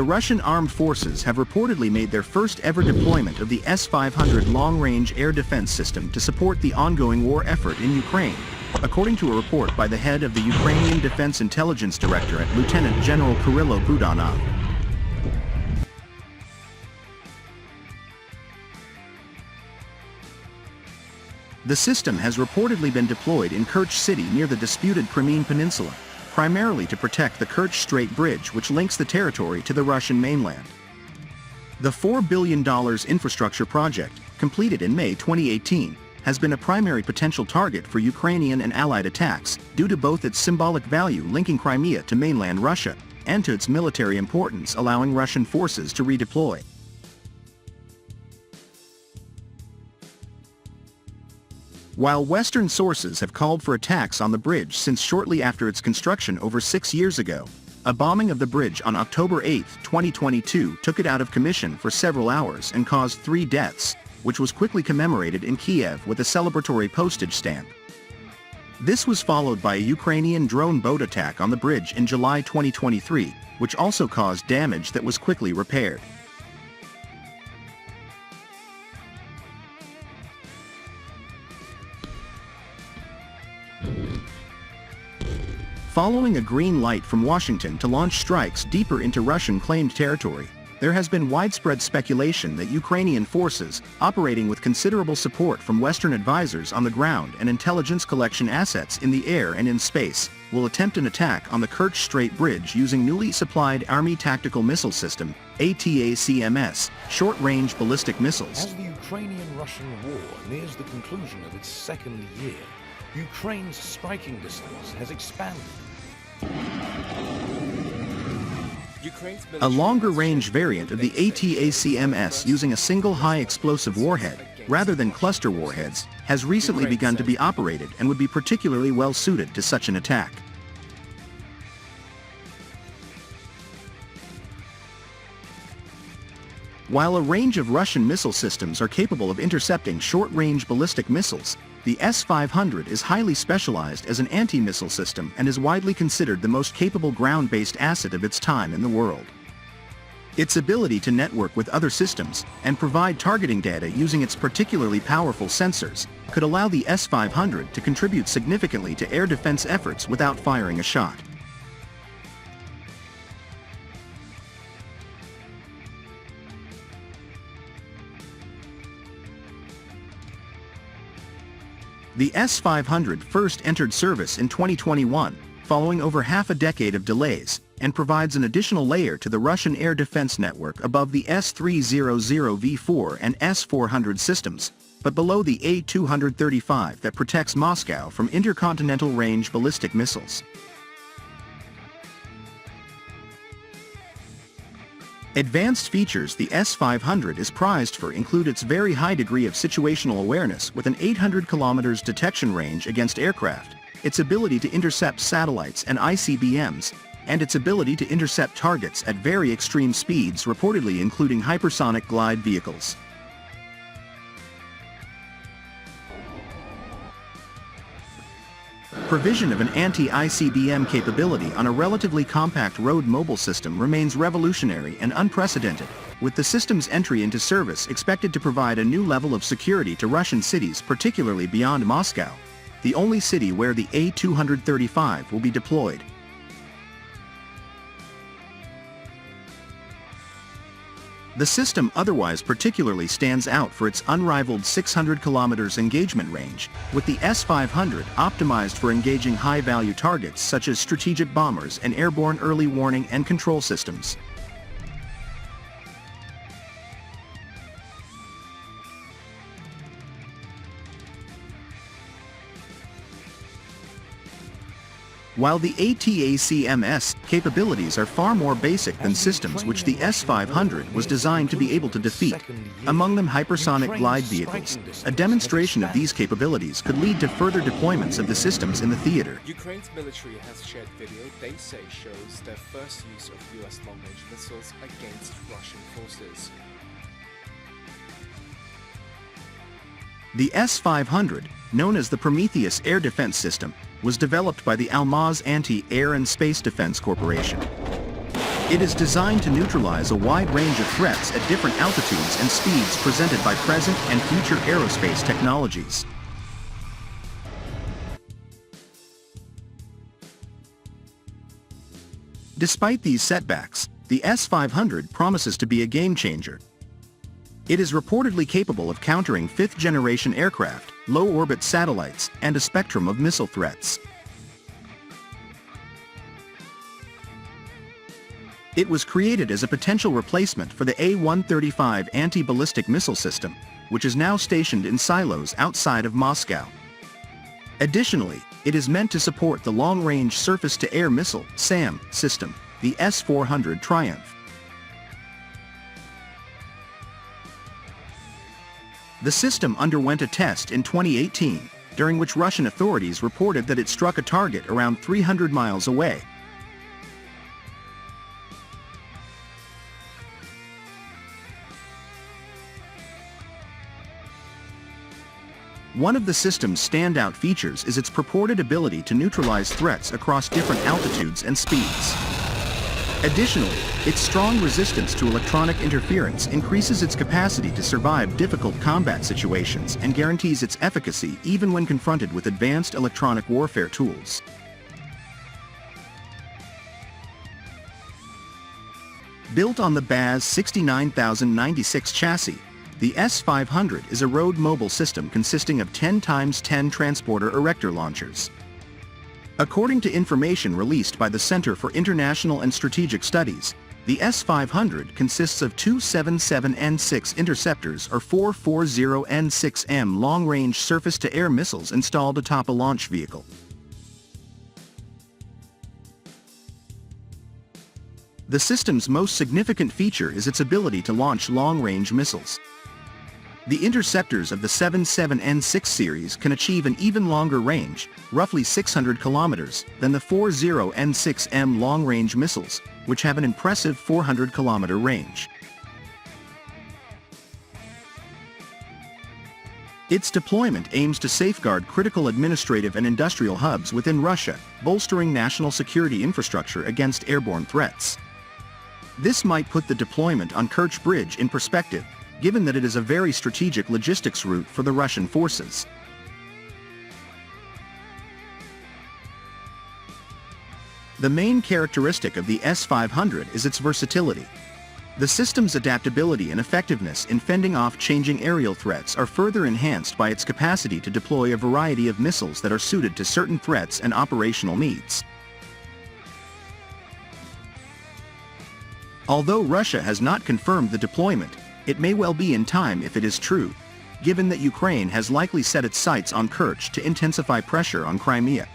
The Russian armed forces have reportedly made their first ever deployment of the S-500 long-range air defense system to support the ongoing war effort in Ukraine, according to a report by the head of the Ukrainian Defense Intelligence Directorate, Lieutenant General Kirilo Budanov. The system has reportedly been deployed in Kerch City near the disputed Crimean Peninsula, primarily to protect the Kerch Strait Bridge which links the territory to the Russian mainland. The $4 billion infrastructure project, completed in May 2018, has been a primary potential target for Ukrainian and Allied attacks due to both its symbolic value linking Crimea to mainland Russia and to its military importance allowing Russian forces to redeploy. While Western sources have called for attacks on the bridge since shortly after its construction over 6 years ago, a bombing of the bridge on October 8, 2022 took it out of commission for several hours and caused 3 deaths, which was quickly commemorated in Kiev with a celebratory postage stamp. This was followed by a Ukrainian drone boat attack on the bridge in July 2023, which also caused damage that was quickly repaired. Following a green light from Washington to launch strikes deeper into Russian-claimed territory, there has been widespread speculation that Ukrainian forces, operating with considerable support from Western advisors on the ground and intelligence collection assets in the air and in space, will attempt an attack on the Kerch Strait Bridge using newly supplied Army Tactical Missile System, ATACMS, short-range ballistic missiles. As the Ukrainian-Russian war nears the conclusion of its second year, Ukraine's striking distance has expanded. A longer-range variant of the ATACMS using a single high-explosive warhead, rather than cluster warheads, has recently begun to be operated and would be particularly well-suited to such an attack. While a range of Russian missile systems are capable of intercepting short-range ballistic missiles, the S-500 is highly specialized as an anti-missile system and is widely considered the most capable ground-based asset of its time in the world. Its ability to network with other systems and provide targeting data using its particularly powerful sensors could allow the S-500 to contribute significantly to air defense efforts without firing a shot. The S-500 first entered service in 2021, following over half a decade of delays, and provides an additional layer to the Russian air defense network above the S-300V4 and S-400 systems, but below the A-235 that protects Moscow from intercontinental range ballistic missiles. Advanced features the S-500 is prized for include its very high degree of situational awareness with an 800 km detection range against aircraft, its ability to intercept satellites and ICBMs, and its ability to intercept targets at very extreme speeds, reportedly including hypersonic glide vehicles. Provision of an anti-ICBM capability on a relatively compact road mobile system remains revolutionary and unprecedented, with the system's entry into service expected to provide a new level of security to Russian cities, particularly beyond Moscow, the only city where the A-235 will be deployed. The system otherwise particularly stands out for its unrivaled 600 km engagement range, with the S-500 optimized for engaging high-value targets such as strategic bombers and airborne early warning and control systems. While the ATACMS capabilities are far more basic than systems which the S-500 was designed to be able to defeat, among them hypersonic glide vehicles, a demonstration of these capabilities could lead to further deployments of the systems in the theater. Ukraine's military has shared video they say shows their first use of US long-range missiles against Russian forces. The S-500, known as the Prometheus Air Defense System, was developed by the Almaz Anti-Air and Space Defense Corporation. It is designed to neutralize a wide range of threats at different altitudes and speeds presented by present and future aerospace technologies. Despite these setbacks, the S-500 promises to be a game-changer. It is reportedly capable of countering fifth-generation aircraft, low-orbit satellites, and a spectrum of missile threats. It was created as a potential replacement for the A-135 anti-ballistic missile system, which is now stationed in silos outside of Moscow. Additionally, it is meant to support the long-range surface-to-air missile (SAM) system, the S-400 Triumph. The system underwent a test in 2018, during which Russian authorities reported that it struck a target around 300 miles away. One of the system's standout features is its purported ability to neutralize threats across different altitudes and speeds. Additionally, its strong resistance to electronic interference increases its capacity to survive difficult combat situations and guarantees its efficacy even when confronted with advanced electronic warfare tools. Built on the BAZ 69096 chassis, the S-500 is a road-mobile system consisting of 10x10 transporter erector launchers. According to information released by the Center for International and Strategic Studies, the S-500 consists of two 77N6 interceptors or 440N6M long-range surface-to-air missiles installed atop a launch vehicle. The system's most significant feature is its ability to launch long-range missiles. The interceptors of the 77N6 series can achieve an even longer range, roughly 600 kilometers, than the 40N6M long-range missiles, which have an impressive 400-kilometer range. Its deployment aims to safeguard critical administrative and industrial hubs within Russia, bolstering national security infrastructure against airborne threats. This might put the deployment on Kerch Bridge in perspective, given that it is a very strategic logistics route for the Russian forces. The main characteristic of the S-500 is its versatility. The system's adaptability and effectiveness in fending off changing aerial threats are further enhanced by its capacity to deploy a variety of missiles that are suited to certain threats and operational needs. Although Russia has not confirmed the deployment, it may well be in time if it is true, given that Ukraine has likely set its sights on Kerch to intensify pressure on Crimea.